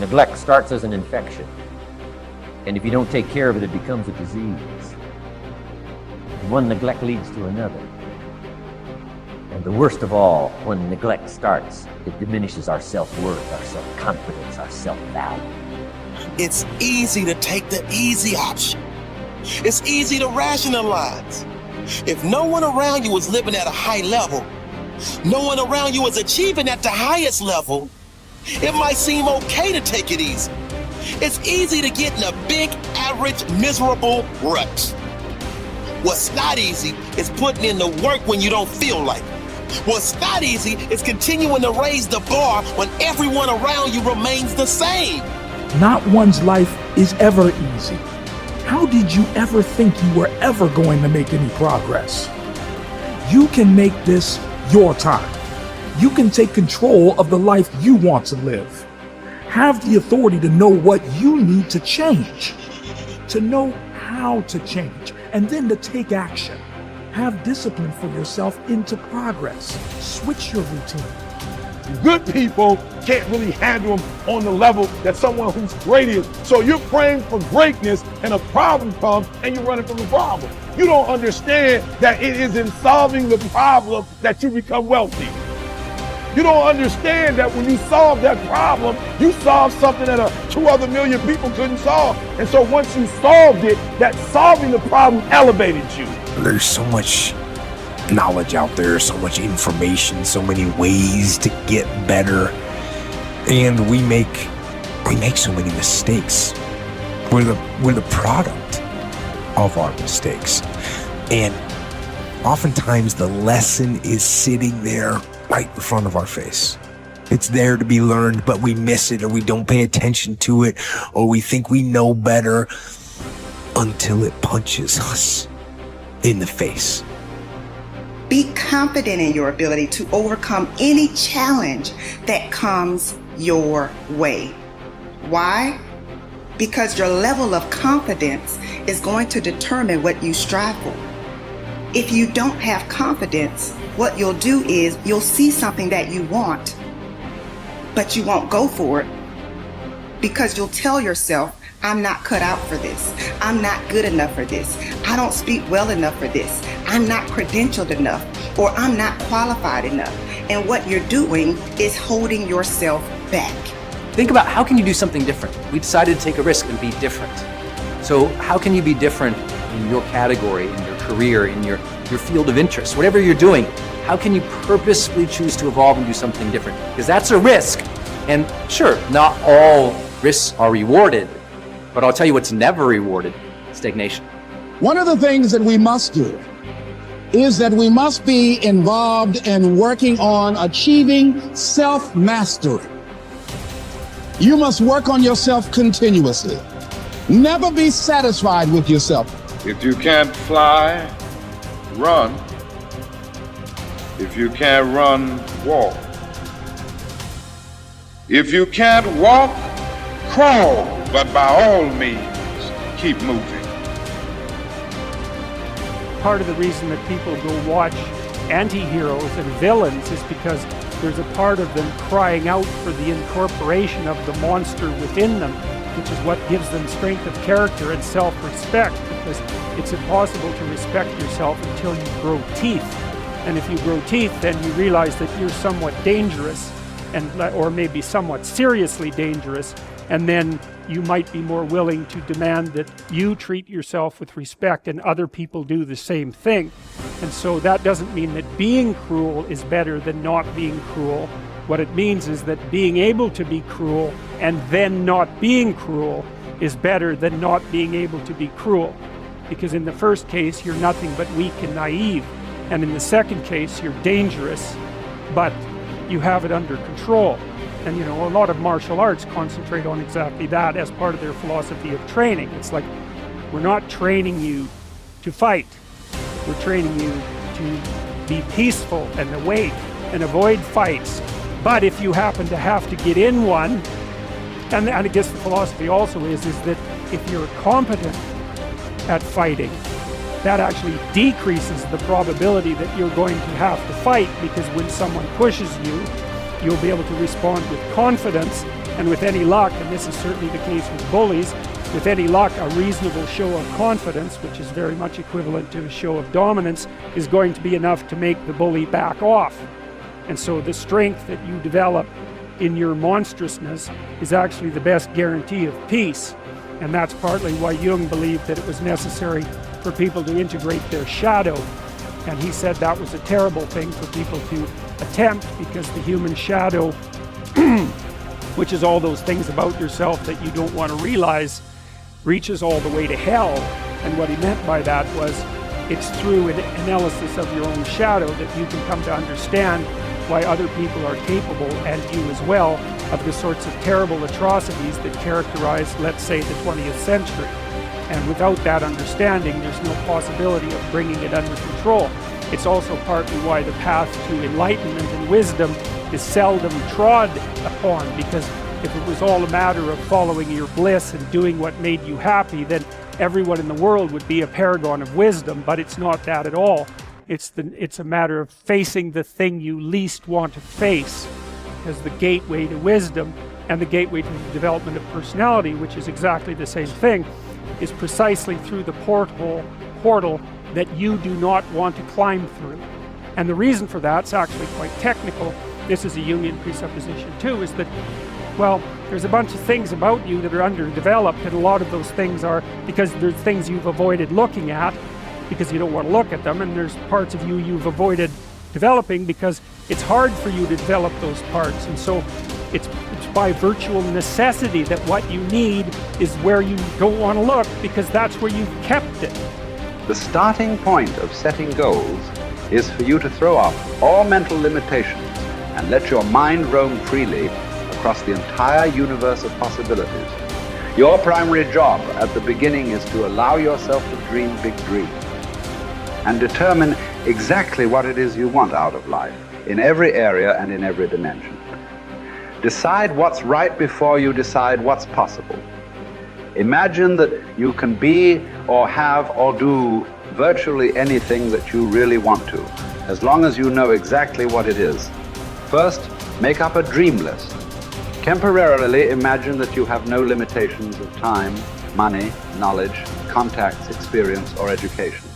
Neglect starts as an infection, and if you don't take care of it, it becomes a disease. And one neglect leads to another. And the worst of all, when neglect starts, it diminishes our self-worth, our self-confidence, our self-value. It's easy to take the easy option. It's easy to rationalize. If no one around you is living at a high level, no one around you is achieving at the highest level, it might seem okay to take it easy. It's easy to get in a big, average, miserable rut. What's not easy is putting in the work when you don't feel like it. What's not easy is continuing to raise the bar when everyone around you remains the same. Not one's life is ever easy. How did you ever think you were ever going to make any progress? You can make this your time. You can take control of the life you want to live. Have the authority to know what you need to change, to know how to change, and then to take action. Have discipline for yourself into progress. Switch your routine. Good people can't really handle them on the level that someone who's great is. So you're praying for greatness and a problem comes and you're running from the problem. You don't understand that it is in solving the problem that you become wealthy. You don't understand that when you solve that problem, you solve something that 2 other million people couldn't solve. And so once you solved it, that solving the problem elevated you. There's so much knowledge out there, so much information, so many ways to get better. And we make so many mistakes. We're the product of our mistakes. And oftentimes the lesson is sitting there right in front of our face. It's there to be learned, but we miss it, or we don't pay attention to it, or we think we know better until it punches us in the face. Be confident in your ability to overcome any challenge that comes your way. Why? Because your level of confidence is going to determine what you strive for. If you don't have confidence, what you'll do is you'll see something that you want, but you won't go for it because you'll tell yourself, I'm not cut out for this. I'm not good enough for this. I don't speak well enough for this. I'm not credentialed enough, or I'm not qualified enough. And what you're doing is holding yourself back. Think about, how can you do something different? We decided to take a risk and be different. So how can you be different in your category, in your career, in your field of interest, whatever you're doing? How can you purposefully choose to evolve and do something different? Because that's a risk. And sure, not all risks are rewarded, but I'll tell you what's never rewarded: stagnation. One of the things that we must do is that we must be involved in working on achieving self-mastery. You must work on yourself continuously. Never be satisfied with yourself. If you can't fly, run. If you can't run, walk. If you can't walk, crawl. But by all means, keep moving. Part of the reason that people go watch anti-heroes and villains is because there's a part of them crying out for the incorporation of the monster within them, which is what gives them strength of character and self-respect, because it's impossible to respect yourself until you grow teeth. And if you grow teeth, then you realize that you're somewhat dangerous, or maybe somewhat seriously dangerous, and then you might be more willing to demand that you treat yourself with respect and other people do the same thing. And so that doesn't mean that being cruel is better than not being cruel. What it means is that being able to be cruel and then not being cruel is better than not being able to be cruel. Because in the first case, you're nothing but weak and naive. And in the second case, you're dangerous, but you have it under control. And a lot of martial arts concentrate on exactly that as part of their philosophy of training. It's like, we're not training you to fight. We're training you to be peaceful and awake and avoid fights. But if you happen to have to get in one, and I guess the philosophy also is that if you're competent at fighting, that actually decreases the probability that you're going to have to fight, because when someone pushes you, you'll be able to respond with confidence And with any luck, and this is certainly the case with bullies, with any luck, a reasonable show of confidence, which is very much equivalent to a show of dominance, is going to be enough to make the bully back off. And so the strength that you develop in your monstrousness is actually the best guarantee of peace. And that's partly why Jung believed that it was necessary for people to integrate their shadow. And he said that was a terrible thing for people to attempt, because the human shadow, which is all those things about yourself that you don't want to realize, reaches all the way to hell. And what he meant by that was it's through an analysis of your own shadow that you can come to understand why other people are capable, and you as well, of the sorts of terrible atrocities that characterize, let's say, the 20th century. And without that understanding, there's no possibility of bringing it under control. It's also partly why the path to enlightenment and wisdom is seldom trod upon, because if it was all a matter of following your bliss and doing what made you happy, then everyone in the world would be a paragon of wisdom. But it's not that at all. It's a matter of facing the thing you least want to face as the gateway to wisdom, and the gateway to the development of personality, which is exactly the same thing, is precisely through the portal that you do not want to climb through. And the reason for that's actually quite technical. This is a Jungian presupposition too, is that, well, there's a bunch of things about you that are underdeveloped, and a lot of those things are because there's things you've avoided looking at because you don't want to look at them, and there's parts of you you've avoided developing because it's hard for you to develop those parts. And so it's by virtual necessity that what you need is where you don't want to look, because that's where you've kept it. The starting point of setting goals is for you to throw off all mental limitations and let your mind roam freely across the entire universe of possibilities. Your primary job at the beginning is to allow yourself to dream big dreams and determine exactly what it is you want out of life, in every area and in every dimension. Decide what's right before you decide what's possible. Imagine that you can be or have or do virtually anything that you really want to, as long as you know exactly what it is. First, make up a dream list. Temporarily imagine that you have no limitations of time, money, knowledge, contacts, experience, or education.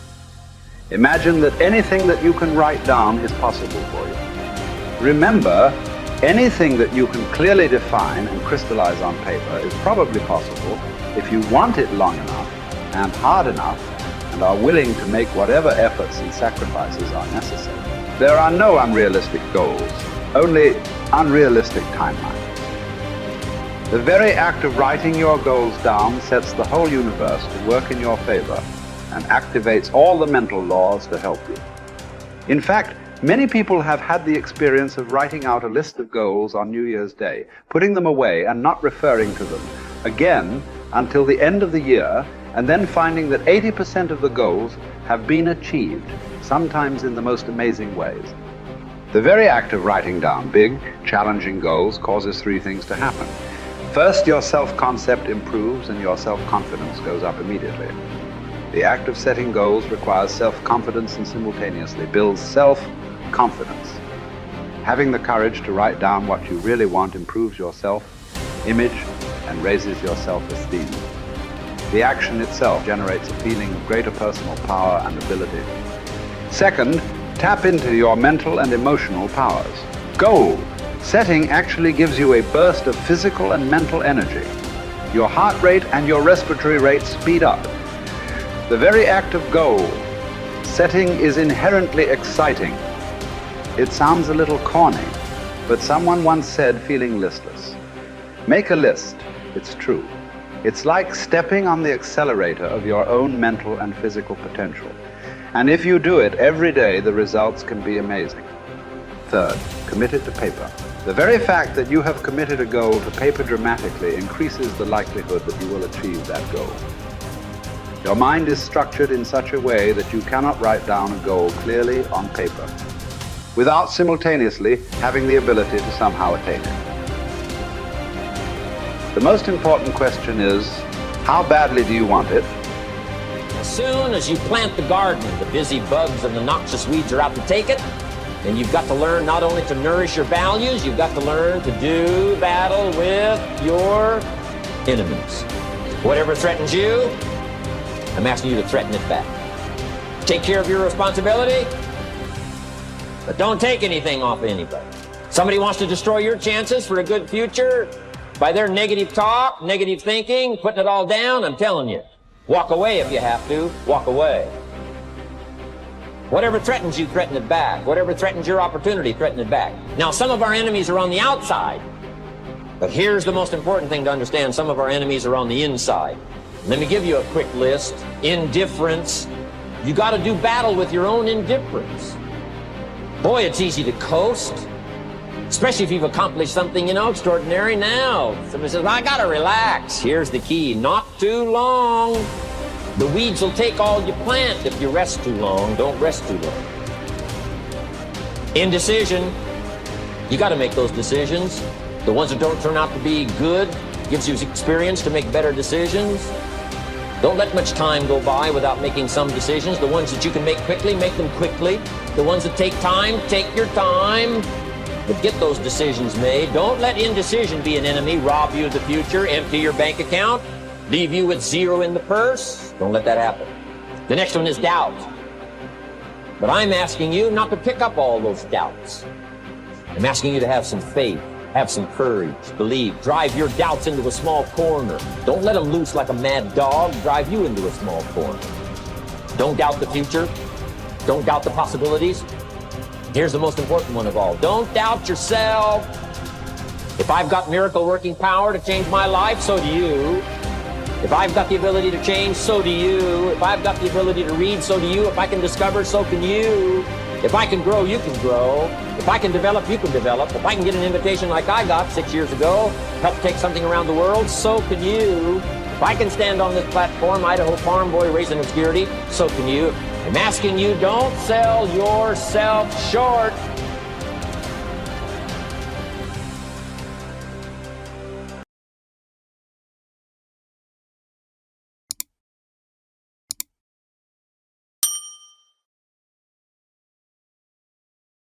Imagine that anything that you can write down is possible for you. Remember, anything that you can clearly define and crystallize on paper is probably possible if you want it long enough and hard enough and are willing to make whatever efforts and sacrifices are necessary. There are no unrealistic goals, only unrealistic timelines. The very act of writing your goals down sets the whole universe to work in your favor and activates all the mental laws to help you. In fact, many people have had the experience of writing out a list of goals on New Year's Day, putting them away and not referring to them again until the end of the year, and then finding that 80% of the goals have been achieved, sometimes in the most amazing ways. The very act of writing down big, challenging goals causes three things to happen. First, your self-concept improves and your self-confidence goes up immediately. The act of setting goals requires self-confidence and simultaneously builds self-confidence. Having the courage to write down what you really want improves your self-image and raises your self-esteem. The action itself generates a feeling of greater personal power and ability. Second, tap into your mental and emotional powers. Goal setting actually gives you a burst of physical and mental energy. Your heart rate and your respiratory rate speed up. The very act of goal setting is inherently exciting. It sounds a little corny, but someone once said, feeling listless. Make a list, it's true. It's like stepping on the accelerator of your own mental and physical potential. And if you do it every day, the results can be amazing. Third, commit it to paper. The very fact that you have committed a goal to paper dramatically increases the likelihood that you will achieve that goal. Your mind is structured in such a way that you cannot write down a goal clearly on paper without simultaneously having the ability to somehow attain it. The most important question is, how badly do you want it? As soon as you plant the garden, the busy bugs and the noxious weeds are out to take it. And you've got to learn not only to nourish your values, you've got to learn to do battle with your enemies. Whatever threatens you, I'm asking you to threaten it back. Take care of your responsibility, but don't take anything off of anybody. Somebody wants to destroy your chances for a good future by their negative talk, negative thinking, putting it all down. I'm telling you, walk away if you have to. Walk away. Whatever threatens you, threaten it back. Whatever threatens your opportunity, threaten it back. Now, some of our enemies are on the outside, but here's the most important thing to understand. Some of our enemies are on the inside. Let me give you a quick list. Indifference. You got to do battle with your own indifference. Boy, it's easy to coast, especially if you've accomplished something, extraordinary. Now, somebody says, I got to relax. Here's the key. Not too long. The weeds will take all you plant if you rest too long. Don't rest too long. Indecision. You got to make those decisions. The ones that don't turn out to be good gives you experience to make better decisions. Don't let much time go by without making some decisions. The ones that you can make quickly, make them quickly. The ones that take time, take your time. But get those decisions made. Don't let indecision be an enemy, rob you of the future, empty your bank account, leave you with zero in the purse. Don't let that happen. The next one is doubt. But I'm asking you not to pick up all those doubts. I'm asking you to have some faith, have some courage, believe. Drive your doubts into a small corner. Don't let them loose like a mad dog. Drive you into a small corner. Don't doubt the future. Don't doubt the possibilities. Here's the most important one of all. Don't doubt yourself. If I've got miracle working power to change my life, so do you. If I've got the ability to change, so do you. If I've got the ability to read, so do you. If I can discover, so can you. If I can grow, you can grow. If I can develop, you can develop. If I can get an invitation like I got 6 years ago, help take something around the world, so can you. If I can stand on this platform, Idaho farm boy raising obscurity, so can you. I'm asking you, don't sell yourself short.